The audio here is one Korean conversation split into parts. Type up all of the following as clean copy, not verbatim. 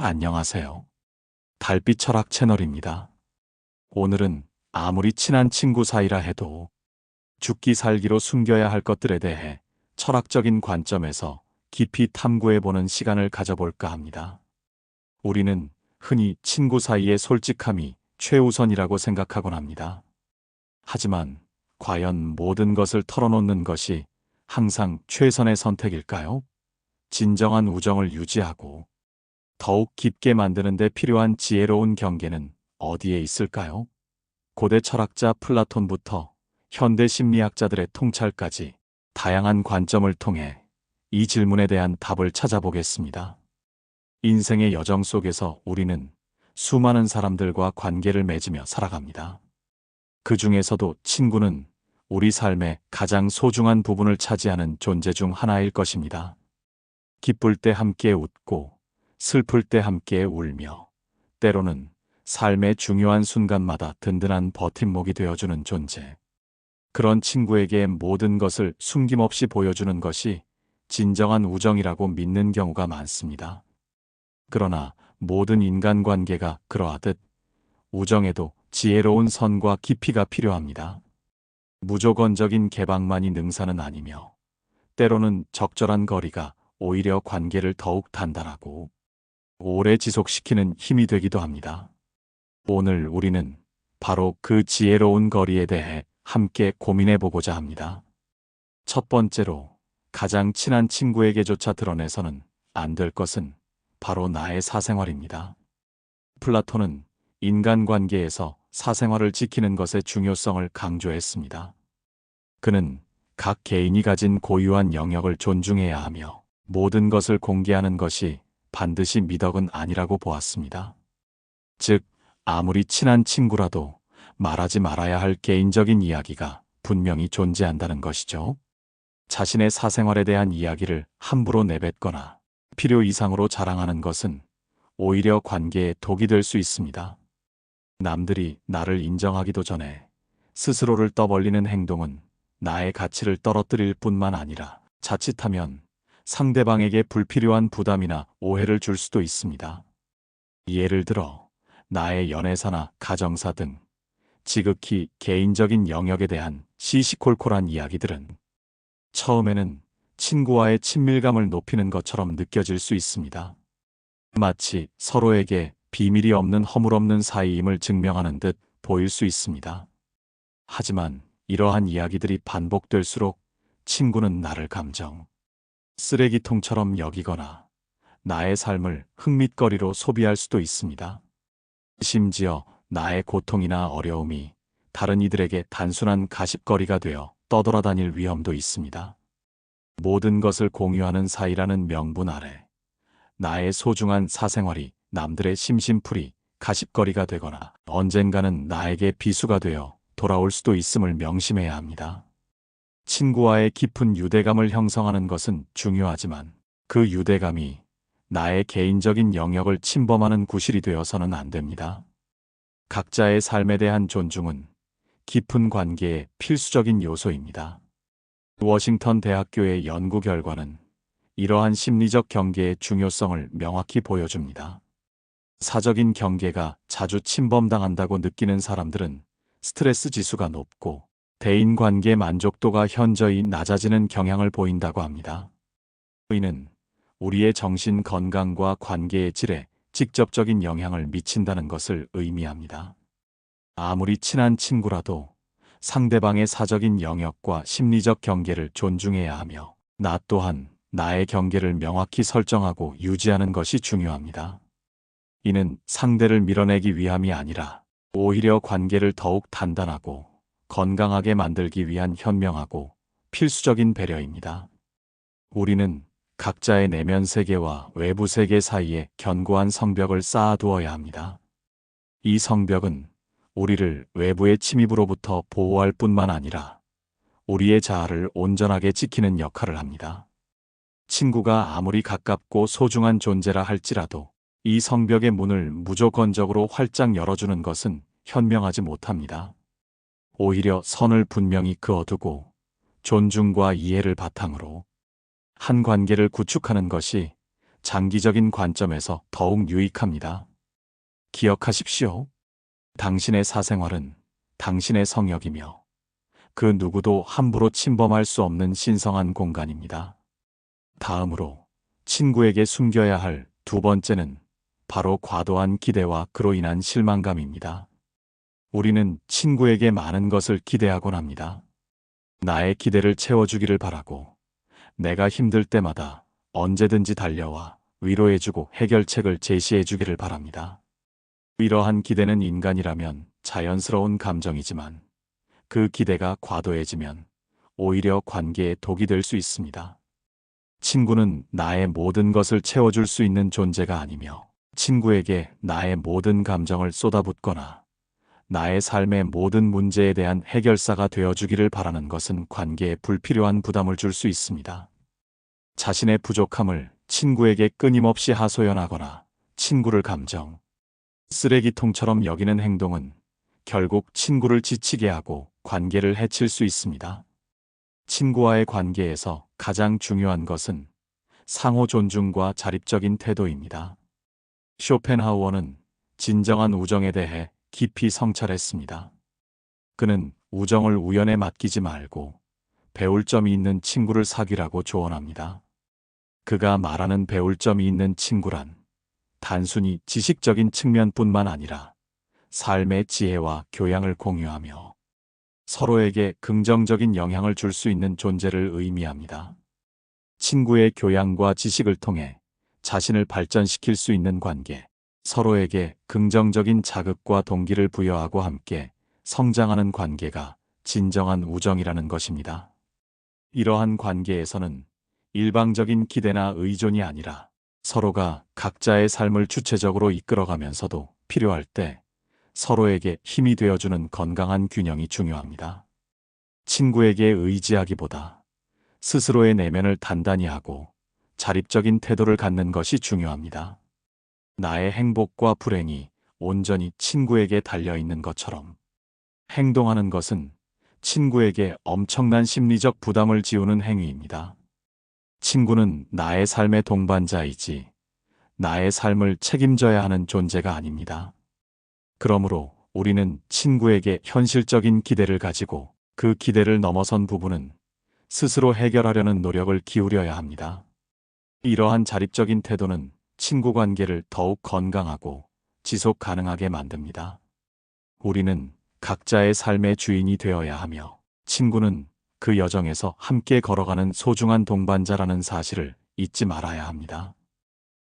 안녕하세요. 달빛 철학 채널입니다. 오늘은 아무리 친한 친구 사이라 해도 죽기 살기로 숨겨야 할 것들에 대해 철학적인 관점에서 깊이 탐구해보는 시간을 가져볼까 합니다. 우리는 흔히 친구 사이의 솔직함이 최우선이라고 생각하곤 합니다. 하지만 과연 모든 것을 털어놓는 것이 항상 최선의 선택일까요? 진정한 우정을 유지하고 더욱 깊게 만드는 데 필요한 지혜로운 경계는 어디에 있을까요? 고대 철학자 플라톤부터 현대 심리학자들의 통찰까지 다양한 관점을 통해 이 질문에 대한 답을 찾아보겠습니다. 인생의 여정 속에서 우리는 수많은 사람들과 관계를 맺으며 살아갑니다. 그 중에서도 친구는 우리 삶의 가장 소중한 부분을 차지하는 존재 중 하나일 것입니다. 기쁠 때 함께 웃고 슬플 때 함께 울며 때로는 삶의 중요한 순간마다 든든한 버팀목이 되어주는 존재. 그런 친구에게 모든 것을 숨김없이 보여주는 것이 진정한 우정이라고 믿는 경우가 많습니다. 그러나 모든 인간관계가 그러하듯 우정에도 지혜로운 선과 깊이가 필요합니다. 무조건적인 개방만이 능사는 아니며 때로는 적절한 거리가 오히려 관계를 더욱 단단하고 오래 지속시키는 힘이 되기도 합니다. 오늘 우리는 바로 그 지혜로운 거리에 대해 함께 고민해 보고자 합니다. 첫 번째로 가장 친한 친구에게조차 드러내서는 안 될 것은 바로 나의 사생활입니다. 플라톤은 인간관계에서 사생활을 지키는 것의 중요성을 강조했습니다. 그는 각 개인이 가진 고유한 영역을 존중해야 하며 모든 것을 공개하는 것이 반드시 미덕은 아니라고 보았습니다. 즉, 아무리 친한 친구라도 말하지 말아야 할 개인적인 이야기가 분명히 존재한다는 것이죠. 자신의 사생활에 대한 이야기를 함부로 내뱉거나 필요 이상으로 자랑하는 것은 오히려 관계에 독이 될 수 있습니다. 남들이 나를 인정하기도 전에 스스로를 떠벌리는 행동은 나의 가치를 떨어뜨릴 뿐만 아니라 자칫하면 상대방에게 불필요한 부담이나 오해를 줄 수도 있습니다. 예를 들어 나의 연애사나 가정사 등 지극히 개인적인 영역에 대한 시시콜콜한 이야기들은 처음에는 친구와의 친밀감을 높이는 것처럼 느껴질 수 있습니다. 마치 서로에게 비밀이 없는 허물없는 사이임을 증명하는 듯 보일 수 있습니다. 하지만 이러한 이야기들이 반복될수록 친구는 나를 감정 쓰레기통처럼 여기거나 나의 삶을 흙밑거리로 소비할 수도 있습니다. 심지어 나의 고통이나 어려움이 다른 이들에게 단순한 가십거리가 되어 떠돌아다닐 위험도 있습니다. 모든 것을 공유하는 사이라는 명분 아래 나의 소중한 사생활이 남들의 심심풀이 가십거리가 되거나 언젠가는 나에게 비수가 되어 돌아올 수도 있음을 명심해야 합니다. 친구와의 깊은 유대감을 형성하는 것은 중요하지만 그 유대감이 나의 개인적인 영역을 침범하는 구실이 되어서는 안 됩니다. 각자의 삶에 대한 존중은 깊은 관계의 필수적인 요소입니다. 워싱턴 대학교의 연구 결과는 이러한 심리적 경계의 중요성을 명확히 보여줍니다. 사적인 경계가 자주 침범당한다고 느끼는 사람들은 스트레스 지수가 높고 대인관계 만족도가 현저히 낮아지는 경향을 보인다고 합니다. 이는 우리의 정신 건강과 관계의 질에 직접적인 영향을 미친다는 것을 의미합니다. 아무리 친한 친구라도 상대방의 사적인 영역과 심리적 경계를 존중해야 하며 나 또한 나의 경계를 명확히 설정하고 유지하는 것이 중요합니다. 이는 상대를 밀어내기 위함이 아니라 오히려 관계를 더욱 단단하고 건강하게 만들기 위한 현명하고 필수적인 배려입니다. 우리는 각자의 내면 세계와 외부 세계 사이에 견고한 성벽을 쌓아두어야 합니다. 이 성벽은 우리를 외부의 침입으로부터 보호할 뿐만 아니라 우리의 자아를 온전하게 지키는 역할을 합니다. 친구가 아무리 가깝고 소중한 존재라 할지라도 이 성벽의 문을 무조건적으로 활짝 열어주는 것은 현명하지 못합니다. 오히려 선을 분명히 그어두고 존중과 이해를 바탕으로 한 관계를 구축하는 것이 장기적인 관점에서 더욱 유익합니다. 기억하십시오. 당신의 사생활은 당신의 성역이며 그 누구도 함부로 침범할 수 없는 신성한 공간입니다. 다음으로 친구에게 숨겨야 할 두 번째는 바로 과도한 기대와 그로 인한 실망감입니다. 우리는 친구에게 많은 것을 기대하곤 합니다. 나의 기대를 채워주기를 바라고 내가 힘들 때마다 언제든지 달려와 위로해주고 해결책을 제시해주기를 바랍니다. 이러한 기대는 인간이라면 자연스러운 감정이지만 그 기대가 과도해지면 오히려 관계에 독이 될 수 있습니다. 친구는 나의 모든 것을 채워줄 수 있는 존재가 아니며 친구에게 나의 모든 감정을 쏟아붓거나 나의 삶의 모든 문제에 대한 해결사가 되어주기를 바라는 것은 관계에 불필요한 부담을 줄 수 있습니다. 자신의 부족함을 친구에게 끊임없이 하소연하거나 친구를 감정 쓰레기통처럼 여기는 행동은 결국 친구를 지치게 하고 관계를 해칠 수 있습니다. 친구와의 관계에서 가장 중요한 것은 상호 존중과 자립적인 태도입니다. 쇼펜하우어는 진정한 우정에 대해 깊이 성찰했습니다. 그는 우정을 우연에 맡기지 말고 배울 점이 있는 친구를 사귀라고 조언합니다. 그가 말하는 배울 점이 있는 친구란 단순히 지식적인 측면뿐만 아니라 삶의 지혜와 교양을 공유하며 서로에게 긍정적인 영향을 줄 수 있는 존재를 의미합니다. 친구의 교양과 지식을 통해 자신을 발전시킬 수 있는 관계, 서로에게 긍정적인 자극과 동기를 부여하고 함께 성장하는 관계가 진정한 우정이라는 것입니다. 이러한 관계에서는 일방적인 기대나 의존이 아니라 서로가 각자의 삶을 주체적으로 이끌어가면서도 필요할 때 서로에게 힘이 되어주는 건강한 균형이 중요합니다. 친구에게 의지하기보다 스스로의 내면을 단단히 하고 자립적인 태도를 갖는 것이 중요합니다. 나의 행복과 불행이 온전히 친구에게 달려있는 것처럼 행동하는 것은 친구에게 엄청난 심리적 부담을 지우는 행위입니다. 친구는 나의 삶의 동반자이지 나의 삶을 책임져야 하는 존재가 아닙니다. 그러므로 우리는 친구에게 현실적인 기대를 가지고 그 기대를 넘어선 부분은 스스로 해결하려는 노력을 기울여야 합니다. 이러한 자립적인 태도는 친구 관계를 더욱 건강하고 지속 가능하게 만듭니다. 우리는 각자의 삶의 주인이 되어야 하며 친구는 그 여정에서 함께 걸어가는 소중한 동반자라는 사실을 잊지 말아야 합니다.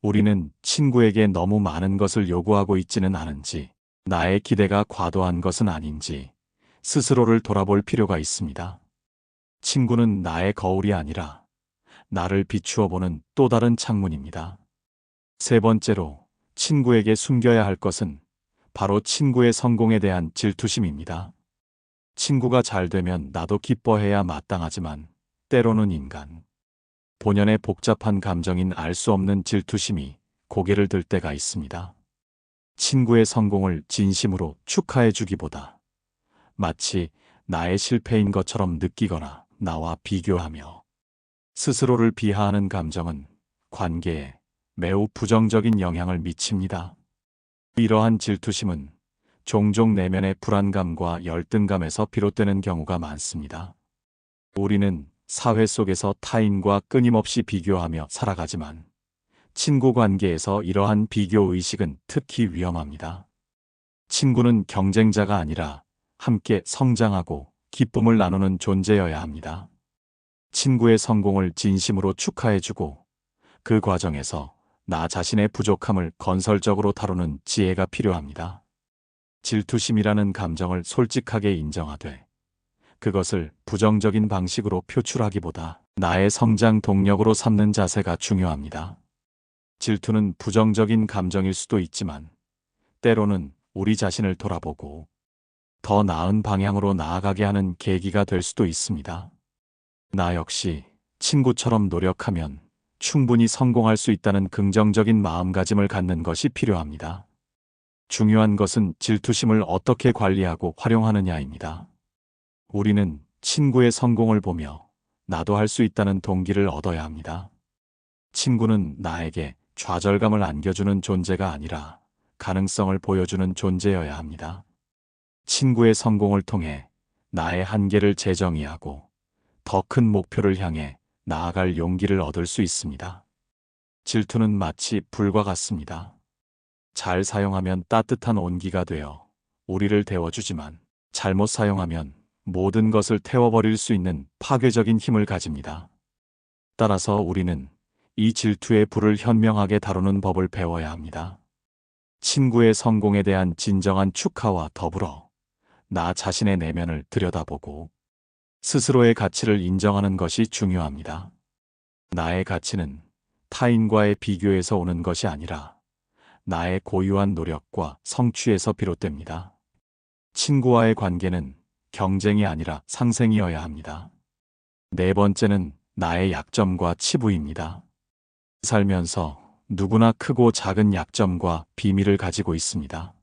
우리는 친구에게 너무 많은 것을 요구하고 있지는 않은지, 나의 기대가 과도한 것은 아닌지 스스로를 돌아볼 필요가 있습니다. 친구는 나의 거울이 아니라 나를 비추어 보는 또 다른 창문입니다. 세 번째로 친구에게 숨겨야 할 것은 바로 친구의 성공에 대한 질투심입니다. 친구가 잘 되면 나도 기뻐해야 마땅하지만 때로는 인간 본연의 복잡한 감정인 알 수 없는 질투심이 고개를 들 때가 있습니다. 친구의 성공을 진심으로 축하해 주기보다 마치 나의 실패인 것처럼 느끼거나 나와 비교하며 스스로를 비하하는 감정은 관계에 매우 부정적인 영향을 미칩니다. 이러한 질투심은 종종 내면의 불안감과 열등감에서 비롯되는 경우가 많습니다. 우리는 사회 속에서 타인과 끊임없이 비교하며 살아가지만 친구 관계에서 이러한 비교 의식은 특히 위험합니다. 친구는 경쟁자가 아니라 함께 성장하고 기쁨을 나누는 존재여야 합니다. 친구의 성공을 진심으로 축하해주고 그 과정에서 나 자신의 부족함을 건설적으로 다루는 지혜가 필요합니다. 질투심이라는 감정을 솔직하게 인정하되 그것을 부정적인 방식으로 표출하기보다 나의 성장 동력으로 삼는 자세가 중요합니다. 질투는 부정적인 감정일 수도 있지만 때로는 우리 자신을 돌아보고 더 나은 방향으로 나아가게 하는 계기가 될 수도 있습니다. 나 역시 친구처럼 노력하면 충분히 성공할 수 있다는 긍정적인 마음가짐을 갖는 것이 필요합니다. 중요한 것은 질투심을 어떻게 관리하고 활용하느냐입니다. 우리는 친구의 성공을 보며 나도 할 수 있다는 동기를 얻어야 합니다. 친구는 나에게 좌절감을 안겨주는 존재가 아니라 가능성을 보여주는 존재여야 합니다. 친구의 성공을 통해 나의 한계를 재정의하고 더 큰 목표를 향해 나아갈 용기를 얻을 수 있습니다. 질투는 마치 불과 같습니다. 잘 사용하면 따뜻한 온기가 되어 우리를 데워주지만 잘못 사용하면 모든 것을 태워버릴 수 있는 파괴적인 힘을 가집니다. 따라서 우리는 이 질투의 불을 현명하게 다루는 법을 배워야 합니다. 친구의 성공에 대한 진정한 축하와 더불어 나 자신의 내면을 들여다보고 스스로의 가치를 인정하는 것이 중요합니다. 나의 가치는 타인과의 비교에서 오는 것이 아니라 나의 고유한 노력과 성취에서 비롯됩니다. 친구와의 관계는 경쟁이 아니라 상생이어야 합니다. 네 번째는 나의 약점과 치부입니다. 살면서 누구나 크고 작은 약점과 비밀을 가지고 있습니다.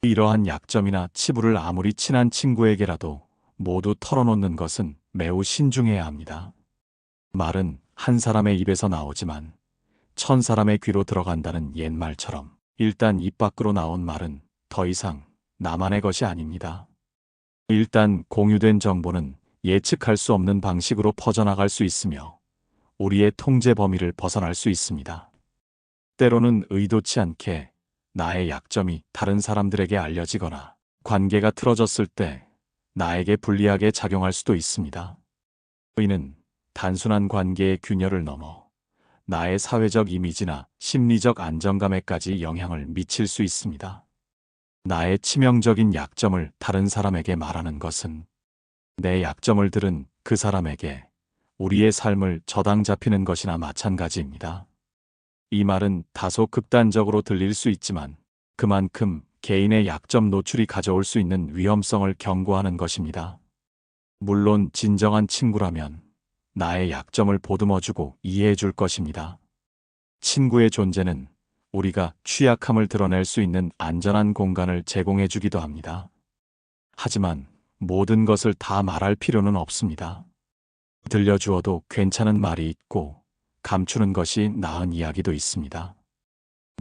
이러한 약점이나 치부를 아무리 친한 친구에게라도 모두 털어놓는 것은 매우 신중해야 합니다. 말은 한 사람의 입에서 나오지만 1000사람의 귀로 들어간다는 옛말처럼 일단 입 밖으로 나온 말은 더 이상 나만의 것이 아닙니다. 일단 공유된 정보는 예측할 수 없는 방식으로 퍼져나갈 수 있으며 우리의 통제 범위를 벗어날 수 있습니다. 때로는 의도치 않게 나의 약점이 다른 사람들에게 알려지거나 관계가 틀어졌을 때 나에게 불리하게 작용할 수도 있습니다. 이는 단순한 관계의 균열을 넘어 나의 사회적 이미지나 심리적 안정감에까지 영향을 미칠 수 있습니다. 나의 치명적인 약점을 다른 사람에게 말하는 것은 내 약점을 들은 그 사람에게 우리의 삶을 저당 잡히는 것이나 마찬가지입니다. 이 말은 다소 극단적으로 들릴 수 있지만 그만큼 개인의 약점 노출이 가져올 수 있는 위험성을 경고하는 것입니다. 물론 진정한 친구라면 나의 약점을 보듬어주고 이해해줄 것입니다. 친구의 존재는 우리가 취약함을 드러낼 수 있는 안전한 공간을 제공해주기도 합니다. 하지만 모든 것을 다 말할 필요는 없습니다. 들려주어도 괜찮은 말이 있고 감추는 것이 나은 이야기도 있습니다.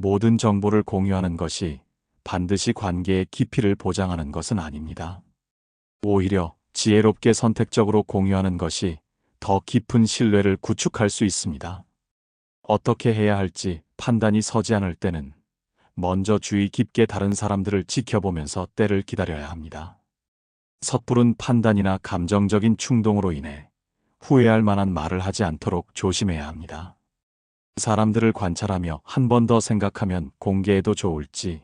모든 정보를 공유하는 것이 반드시 관계의 깊이를 보장하는 것은 아닙니다. 오히려 지혜롭게 선택적으로 공유하는 것이 더 깊은 신뢰를 구축할 수 있습니다. 어떻게 해야 할지 판단이 서지 않을 때는 먼저 주의 깊게 다른 사람들을 지켜보면서 때를 기다려야 합니다. 섣부른 판단이나 감정적인 충동으로 인해 후회할 만한 말을 하지 않도록 조심해야 합니다. 사람들을 관찰하며 한 번 더 생각하면 공개해도 좋을지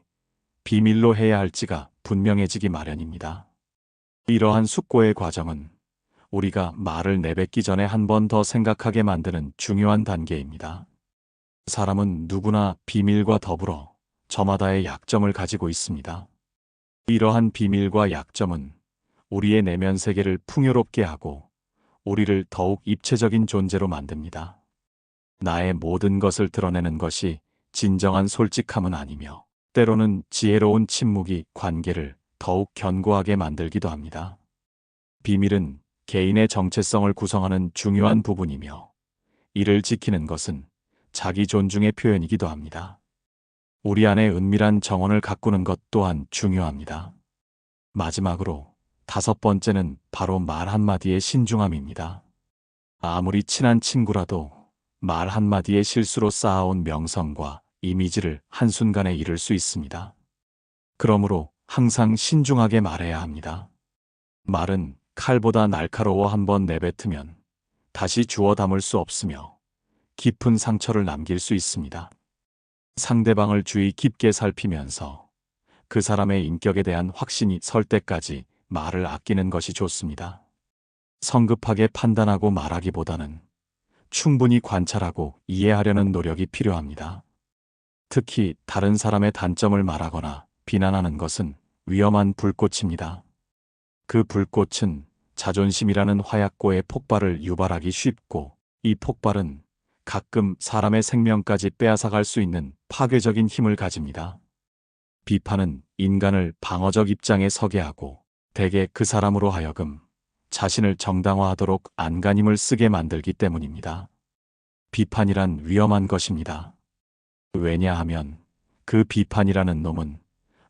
비밀로 해야 할지가 분명해지기 마련입니다. 이러한 숙고의 과정은 우리가 말을 내뱉기 전에 한 번 더 생각하게 만드는 중요한 단계입니다. 사람은 누구나 비밀과 더불어 저마다의 약점을 가지고 있습니다. 이러한 비밀과 약점은 우리의 내면 세계를 풍요롭게 하고 우리를 더욱 입체적인 존재로 만듭니다. 나의 모든 것을 드러내는 것이 진정한 솔직함은 아니며 때로는 지혜로운 침묵이 관계를 더욱 견고하게 만들기도 합니다. 비밀은 개인의 정체성을 구성하는 중요한 부분이며 이를 지키는 것은 자기 존중의 표현이기도 합니다. 우리 안에 은밀한 정원을 가꾸는 것 또한 중요합니다. 마지막으로 다섯 번째는 바로 말 한마디의 신중함입니다. 아무리 친한 친구라도 말 한마디의 실수로 쌓아온 명성과 이미지를 한순간에 잃을 수 있습니다. 그러므로 항상 신중하게 말해야 합니다. 말은 칼보다 날카로워 한번 내뱉으면 다시 주워 담을 수 없으며 깊은 상처를 남길 수 있습니다. 상대방을 주의 깊게 살피면서 그 사람의 인격에 대한 확신이 설 때까지 말을 아끼는 것이 좋습니다. 성급하게 판단하고 말하기보다는 충분히 관찰하고 이해하려는 노력이 필요합니다. 특히 다른 사람의 단점을 말하거나 비난하는 것은 위험한 불꽃입니다. 그 불꽃은 자존심이라는 화약고의 폭발을 유발하기 쉽고 이 폭발은 가끔 사람의 생명까지 빼앗아갈 수 있는 파괴적인 힘을 가집니다. 비판은 인간을 방어적 입장에 서게 하고 대개 그 사람으로 하여금 자신을 정당화하도록 안간힘을 쓰게 만들기 때문입니다. 비판이란 위험한 것입니다. 왜냐하면 그 비판이라는 놈은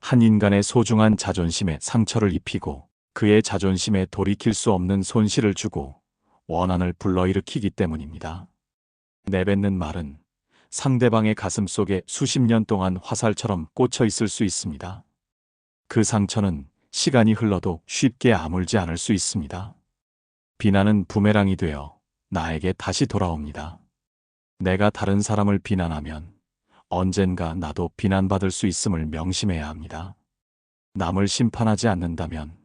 한 인간의 소중한 자존심에 상처를 입히고 그의 자존심에 돌이킬 수 없는 손실을 주고 원한을 불러일으키기 때문입니다. 내뱉는 말은 상대방의 가슴 속에 수십 년 동안 화살처럼 꽂혀 있을 수 있습니다. 그 상처는 시간이 흘러도 쉽게 아물지 않을 수 있습니다. 비난은 부메랑이 되어 나에게 다시 돌아옵니다. 내가 다른 사람을 비난하면 언젠가 나도 비난받을 수 있음을 명심해야 합니다. 남을 심판하지 않는다면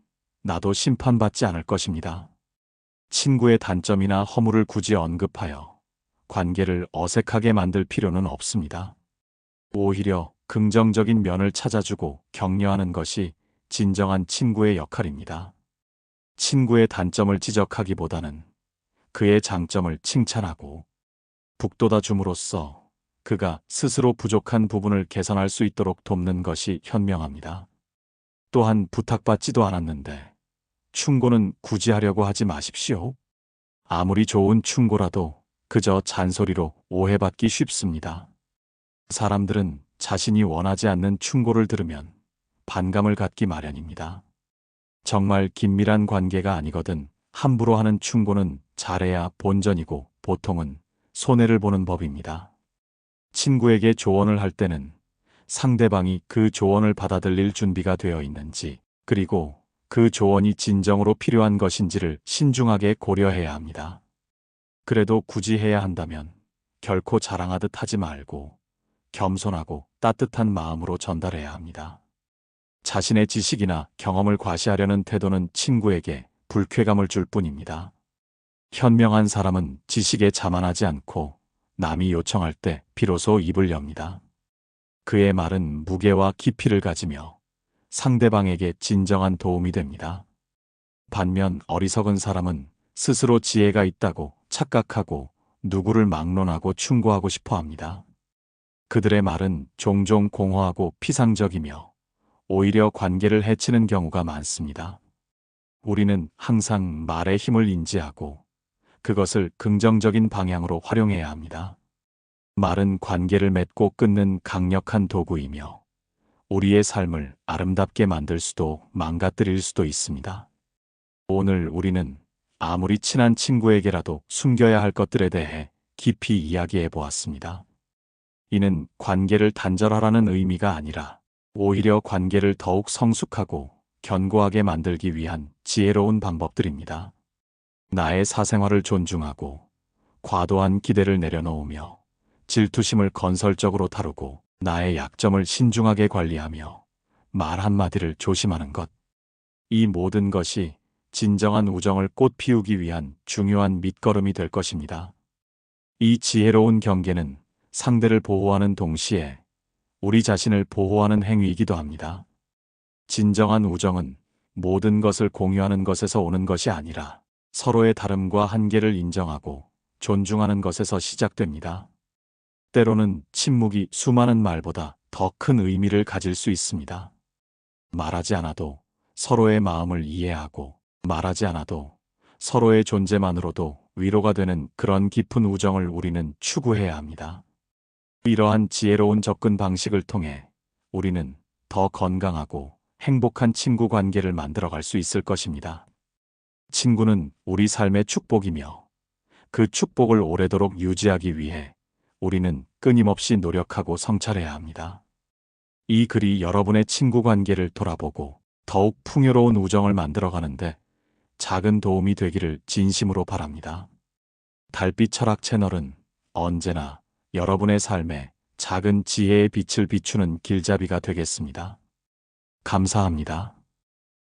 나도 심판받지 않을 것입니다. 친구의 단점이나 허물을 굳이 언급하여 관계를 어색하게 만들 필요는 없습니다. 오히려 긍정적인 면을 찾아주고 격려하는 것이 진정한 친구의 역할입니다. 친구의 단점을 지적하기보다는 그의 장점을 칭찬하고 북돋아 줌으로써 그가 스스로 부족한 부분을 개선할 수 있도록 돕는 것이 현명합니다. 또한 부탁받지도 않았는데 충고는 굳이 하려고 하지 마십시오. 아무리 좋은 충고라도 그저 잔소리로 오해받기 쉽습니다. 사람들은 자신이 원하지 않는 충고를 들으면 반감을 갖기 마련입니다. 정말 긴밀한 관계가 아니거든 함부로 하는 충고는 잘해야 본전이고 보통은 손해를 보는 법입니다. 친구에게 조언을 할 때는 상대방이 그 조언을 받아들일 준비가 되어 있는지, 그리고 그 조언이 진정으로 필요한 것인지를 신중하게 고려해야 합니다. 그래도 굳이 해야 한다면 결코 자랑하듯 하지 말고 겸손하고 따뜻한 마음으로 전달해야 합니다. 자신의 지식이나 경험을 과시하려는 태도는 친구에게 불쾌감을 줄 뿐입니다. 현명한 사람은 지식에 자만하지 않고 남이 요청할 때 비로소 입을 엽니다. 그의 말은 무게와 깊이를 가지며 상대방에게 진정한 도움이 됩니다. 반면 어리석은 사람은 스스로 지혜가 있다고 착각하고 누구를 막론하고 충고하고 싶어 합니다. 그들의 말은 종종 공허하고 피상적이며 오히려 관계를 해치는 경우가 많습니다. 우리는 항상 말의 힘을 인지하고 그것을 긍정적인 방향으로 활용해야 합니다. 말은 관계를 맺고 끊는 강력한 도구이며 우리의 삶을 아름답게 만들 수도 망가뜨릴 수도 있습니다. 오늘 우리는 아무리 친한 친구에게라도 숨겨야 할 것들에 대해 깊이 이야기해 보았습니다. 이는 관계를 단절하라는 의미가 아니라 오히려 관계를 더욱 성숙하고 견고하게 만들기 위한 지혜로운 방법들입니다. 나의 사생활을 존중하고 과도한 기대를 내려놓으며 질투심을 건설적으로 다루고 나의 약점을 신중하게 관리하며 말 한마디를 조심하는 것. 이 모든 것이 진정한 우정을 꽃피우기 위한 중요한 밑거름이 될 것입니다. 이 지혜로운 경계는 상대를 보호하는 동시에 우리 자신을 보호하는 행위이기도 합니다. 진정한 우정은 모든 것을 공유하는 것에서 오는 것이 아니라 서로의 다름과 한계를 인정하고 존중하는 것에서 시작됩니다. 때로는 침묵이 수많은 말보다 더 큰 의미를 가질 수 있습니다. 말하지 않아도 서로의 마음을 이해하고 말하지 않아도 서로의 존재만으로도 위로가 되는 그런 깊은 우정을 우리는 추구해야 합니다. 이러한 지혜로운 접근 방식을 통해 우리는 더 건강하고 행복한 친구 관계를 만들어갈 수 있을 것입니다. 친구는 우리 삶의 축복이며 그 축복을 오래도록 유지하기 위해 우리는 끊임없이 노력하고 성찰해야 합니다. 이 글이 여러분의 친구 관계를 돌아보고 더욱 풍요로운 우정을 만들어가는데 작은 도움이 되기를 진심으로 바랍니다. 달빛 철학 채널은 언제나 여러분의 삶에 작은 지혜의 빛을 비추는 길잡이가 되겠습니다. 감사합니다.